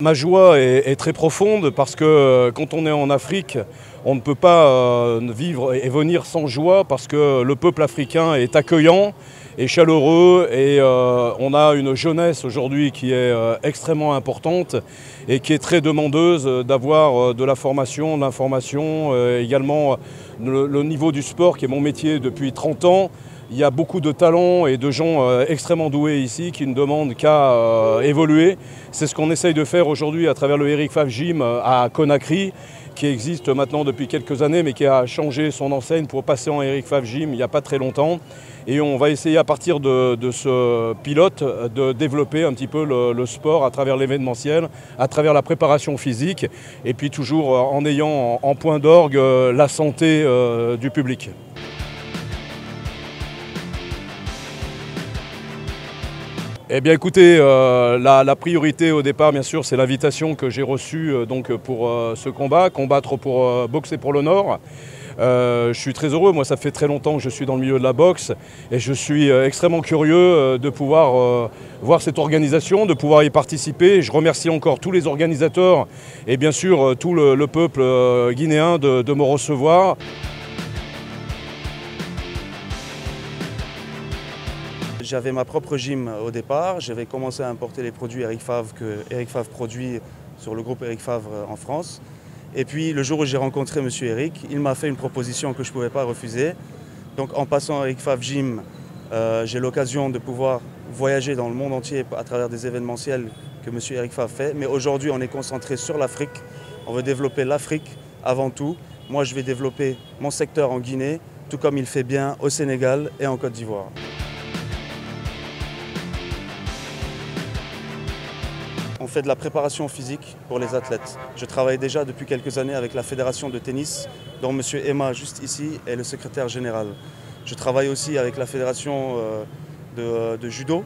Ma joie est très profonde parce que quand on est en Afrique, on ne peut pas vivre et venir sans joie parce que le peuple africain est accueillant et chaleureux et on a une jeunesse aujourd'hui qui est extrêmement importante et qui est très demandeuse d'avoir de la formation, de l'information, également le niveau du sport qui est mon métier depuis 30 ans. Il y a beaucoup de talents et de gens extrêmement doués ici qui ne demandent qu'à évoluer. C'est ce qu'on essaye de faire aujourd'hui à travers le Eric Favre Gym à Conakry, qui existe maintenant depuis quelques années, mais qui a changé son enseigne pour passer en Eric Favre Gym il n'y a pas très longtemps. Et on va essayer à partir de ce pilote de développer un petit peu le sport à travers l'événementiel, à travers la préparation physique, et puis toujours en ayant en point d'orgue la santé du public. Eh bien écoutez, la priorité au départ bien sûr c'est l'invitation que j'ai reçue pour ce combat, combattre pour boxer pour l'honneur. Je suis très heureux, moi ça fait très longtemps que je suis dans le milieu de la boxe et je suis extrêmement curieux de pouvoir voir cette organisation, de pouvoir y participer. Je remercie encore tous les organisateurs et bien sûr tout le peuple guinéen de me recevoir. J'avais ma propre gym au départ, j'avais commencé à importer les produits Eric Favre que Eric Favre produit sur le groupe Eric Favre en France. Et puis le jour où j'ai rencontré M. Eric, il m'a fait une proposition que je ne pouvais pas refuser. Donc en passant à Eric Favre Gym, j'ai l'occasion de pouvoir voyager dans le monde entier à travers des événementiels que M. Eric Favre fait. Mais aujourd'hui on est concentré sur l'Afrique, on veut développer l'Afrique avant tout. Moi je vais développer mon secteur en Guinée, tout comme il fait bien au Sénégal et en Côte d'Ivoire. On fait de la préparation physique pour les athlètes. Je travaille déjà depuis quelques années avec la fédération de tennis, dont M. Emma, juste ici, est le secrétaire général. Je travaille aussi avec la fédération de judo,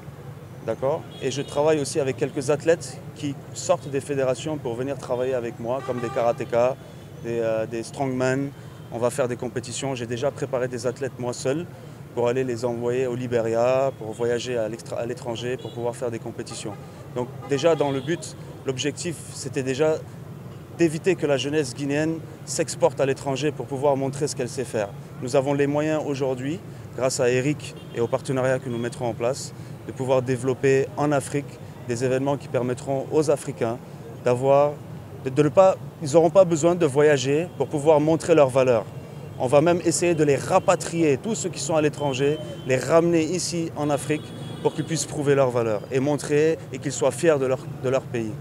d'accord ? Et je travaille aussi avec quelques athlètes qui sortent des fédérations pour venir travailler avec moi, comme des karatékas, des strongmen. On va faire des compétitions. J'ai déjà préparé des athlètes moi seul pour aller les envoyer au Libéria, pour voyager à l'étranger, pour pouvoir faire des compétitions. Donc déjà dans le but, l'objectif c'était déjà d'éviter que la jeunesse guinéenne s'exporte à l'étranger pour pouvoir montrer ce qu'elle sait faire. Nous avons les moyens aujourd'hui, grâce à Eric et aux partenariats que nous mettrons en place, de pouvoir développer en Afrique des événements qui permettront aux Africains ils n'auront pas besoin de voyager pour pouvoir montrer leurs valeurs. On va même essayer de les rapatrier, tous ceux qui sont à l'étranger, les ramener ici en Afrique pour qu'ils puissent prouver leurs valeurs et montrer et qu'ils soient fiers de leur pays.